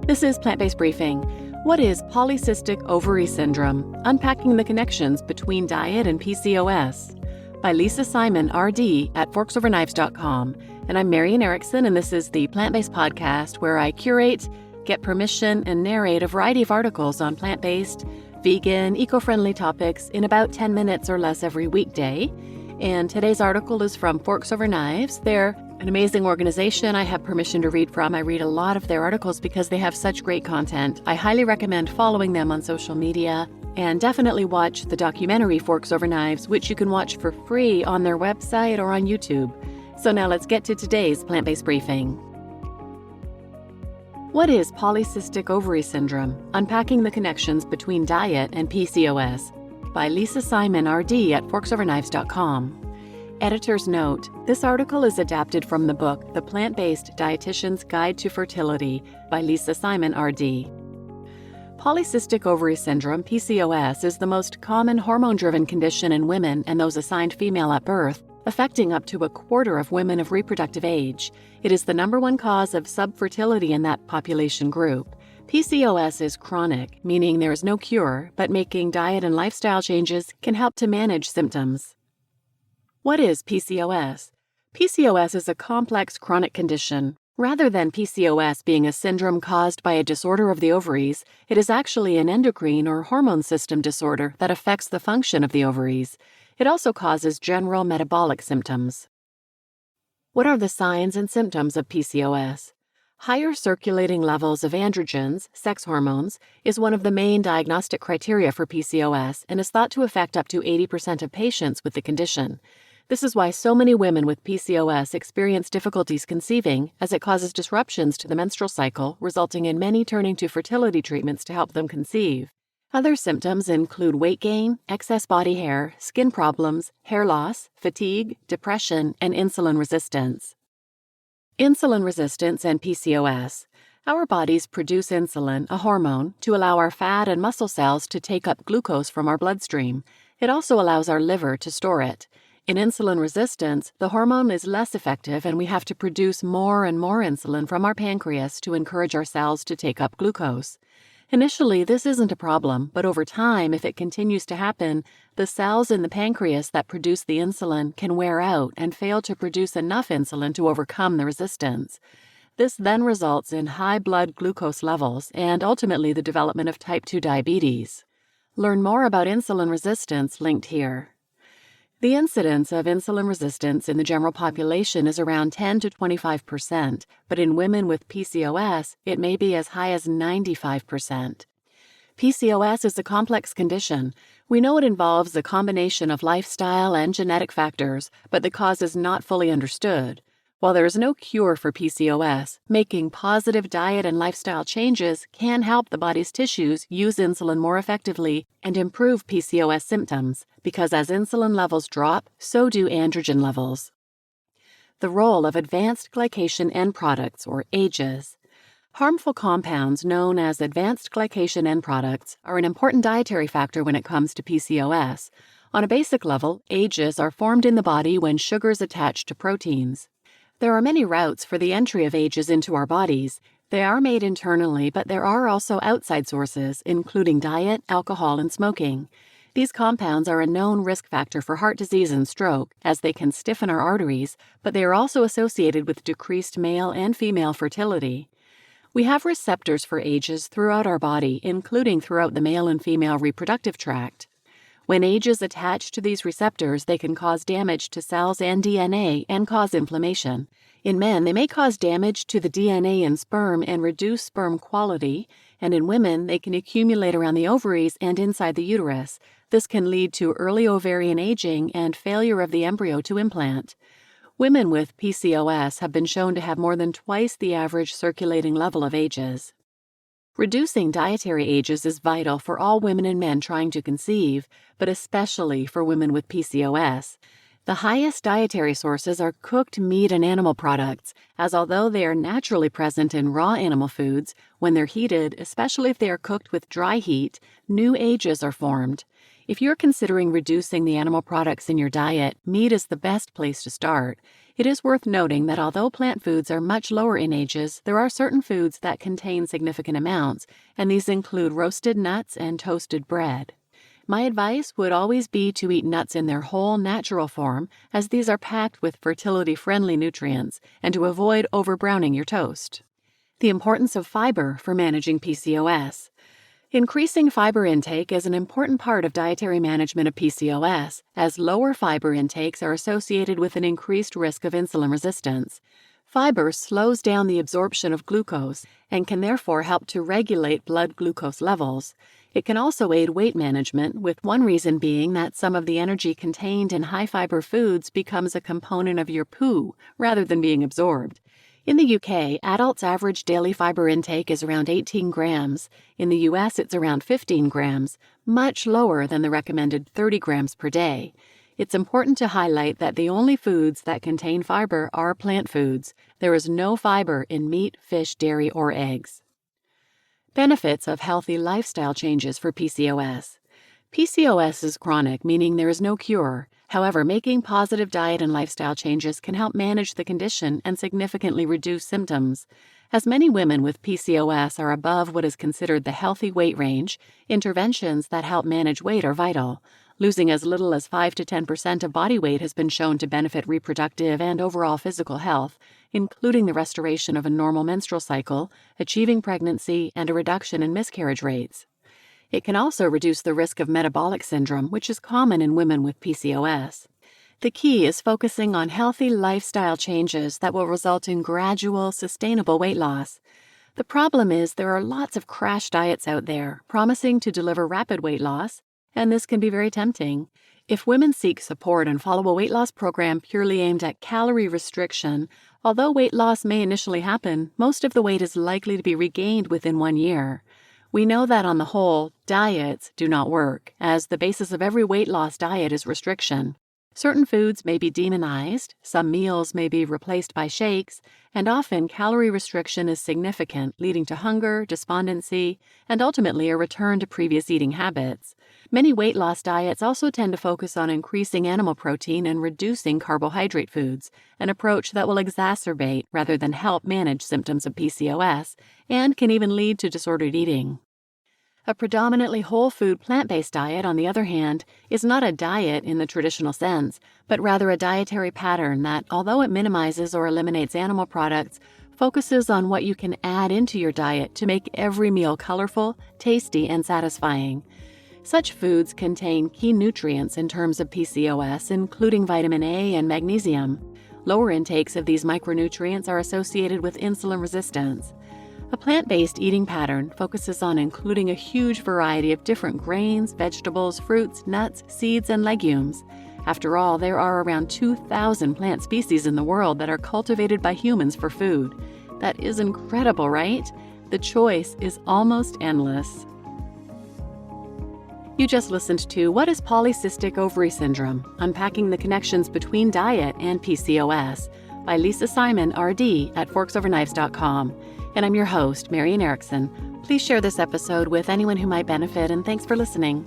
This is Plant-Based Briefing. What is Polycystic Ovary Syndrome? Unpacking the Connections Between Diet and PCOS by Lisa Simon, RD at forksoverknives.com. And I'm Marian Erickson, and this is the Plant-Based Podcast where I curate, get permission, and narrate a variety of articles on plant-based, vegan, eco-friendly topics in about 10 minutes or less every weekday. And today's article is from Forks Over Knives. They're an amazing organization I have permission to read from. I read a lot of their articles because they have such great content. I highly recommend following them on social media, and definitely watch the documentary Forks Over Knives, which you can watch for free on their website or on YouTube. So now let's get to today's plant-based briefing. What is Polycystic Ovary Syndrome? Unpacking the Connections Between Diet and PCOS by Lisa Simon, RD at forksoverknives.com. Editor's note: this article is adapted from the book The Plant-Based Dietitian's Guide to Fertility by Lisa Simon, RD. Polycystic ovary syndrome, PCOS, is the most common hormone-driven condition in women and those assigned female at birth, affecting up to a quarter of women of reproductive age. It is the number one cause of subfertility in that population group. PCOS is chronic, meaning there is no cure, but making diet and lifestyle changes can help to manage symptoms. What is PCOS? PCOS is a complex chronic condition. Rather than PCOS being a syndrome caused by a disorder of the ovaries, it is actually an endocrine or hormone system disorder that affects the function of the ovaries. It also causes general metabolic symptoms. What are the signs and symptoms of PCOS? Higher circulating levels of androgens, sex hormones, is one of the main diagnostic criteria for PCOS and is thought to affect up to 80% of patients with the condition. This is why so many women with PCOS experience difficulties conceiving, as it causes disruptions to the menstrual cycle, resulting in many turning to fertility treatments to help them conceive. Other symptoms include weight gain, excess body hair, skin problems, hair loss, fatigue, depression, and insulin resistance. Insulin resistance and PCOS. Our bodies produce insulin, a hormone, to allow our fat and muscle cells to take up glucose from our bloodstream. It also allows our liver to store it. In insulin resistance, the hormone is less effective and we have to produce more and more insulin from our pancreas to encourage our cells to take up glucose. Initially, this isn't a problem, but over time, if it continues to happen, the cells in the pancreas that produce the insulin can wear out and fail to produce enough insulin to overcome the resistance. This then results in high blood glucose levels and ultimately the development of type 2 diabetes. Learn more about insulin resistance linked here. The incidence of insulin resistance in the general population is around 10 to 25%, but in women with PCOS, it may be as high as 95%. PCOS is a complex condition. We know it involves a combination of lifestyle and genetic factors, but the cause is not fully understood. While there is no cure for PCOS, making positive diet and lifestyle changes can help the body's tissues use insulin more effectively and improve PCOS symptoms, because as insulin levels drop, so do androgen levels. The role of advanced glycation end products, or AGEs. Harmful compounds known as advanced glycation end products are an important dietary factor when it comes to PCOS. On a basic level, AGEs are formed in the body when sugars attach to proteins. There are many routes for the entry of AGEs into our bodies. They are made internally, but there are also outside sources, including diet, alcohol, and smoking. These compounds are a known risk factor for heart disease and stroke, as they can stiffen our arteries, but they are also associated with decreased male and female fertility. We have receptors for AGEs throughout our body, including throughout the male and female reproductive tract. When AGEs attach to these receptors, they can cause damage to cells and DNA and cause inflammation. In men, they may cause damage to the DNA in sperm and reduce sperm quality, and in women, they can accumulate around the ovaries and inside the uterus. This can lead to early ovarian aging and failure of the embryo to implant. Women with PCOS have been shown to have more than twice the average circulating level of AGEs. Reducing dietary AGEs is vital for all women and men trying to conceive, but especially for women with PCOS. The highest dietary sources are cooked meat and animal products, as although they are naturally present in raw animal foods, when they're heated, especially if they are cooked with dry heat, new AGEs are formed. If you're considering reducing the animal products in your diet, meat is the best place to start. It is worth noting that although plant foods are much lower in ages, there are certain foods that contain significant amounts, and these include roasted nuts and toasted bread. My advice would always be to eat nuts in their whole natural form, as these are packed with fertility-friendly nutrients, and to avoid over-browning your toast. The importance of fiber for managing PCOS. Increasing fiber intake is an important part of dietary management of PCOS, as lower fiber intakes are associated with an increased risk of insulin resistance. Fiber slows down the absorption of glucose and can therefore help to regulate blood glucose levels. It can also aid weight management, with one reason being that some of the energy contained in high-fiber foods becomes a component of your poo rather than being absorbed. In the UK, adults' average daily fiber intake is around 18 grams. In the US, it's around 15 grams, much lower than the recommended 30 grams per day. It's important to highlight that the only foods that contain fiber are plant foods. There is no fiber in meat, fish, dairy, or eggs. Benefits of healthy lifestyle changes for PCOS. PCOS is chronic, meaning there is no cure. However, making positive diet and lifestyle changes can help manage the condition and significantly reduce symptoms. As many women with PCOS are above what is considered the healthy weight range, interventions that help manage weight are vital. Losing as little as 5 to 10% of body weight has been shown to benefit reproductive and overall physical health, including the restoration of a normal menstrual cycle, achieving pregnancy, and a reduction in miscarriage rates. It can also reduce the risk of metabolic syndrome, which is common in women with PCOS. The key is focusing on healthy lifestyle changes that will result in gradual, sustainable weight loss. The problem is there are lots of crash diets out there promising to deliver rapid weight loss, and this can be very tempting. If women seek support and follow a weight loss program purely aimed at calorie restriction, although weight loss may initially happen, most of the weight is likely to be regained within 1 year. We know that on the whole, diets do not work, as the basis of every weight loss diet is restriction. Certain foods may be demonized, some meals may be replaced by shakes, and often calorie restriction is significant, leading to hunger, despondency, and ultimately a return to previous eating habits. Many weight loss diets also tend to focus on increasing animal protein and reducing carbohydrate foods, an approach that will exacerbate rather than help manage symptoms of PCOS and can even lead to disordered eating. A predominantly whole food plant-based diet, on the other hand, is not a diet in the traditional sense, but rather a dietary pattern that, although it minimizes or eliminates animal products, focuses on what you can add into your diet to make every meal colorful, tasty, and satisfying. Such foods contain key nutrients in terms of PCOS, including vitamin A and magnesium. Lower intakes of these micronutrients are associated with insulin resistance. A plant-based eating pattern focuses on including a huge variety of different grains, vegetables, fruits, nuts, seeds, and legumes. After all, there are around 2,000 plant species in the world that are cultivated by humans for food. That is incredible, right? The choice is almost endless. You just listened to What is Polycystic Ovary Syndrome? Unpacking the Connections Between Diet and PCOS by Lisa Simon, RD, at forksoverknives.com. And I'm your host, Marian Erickson. Please share this episode with anyone who might benefit, and thanks for listening.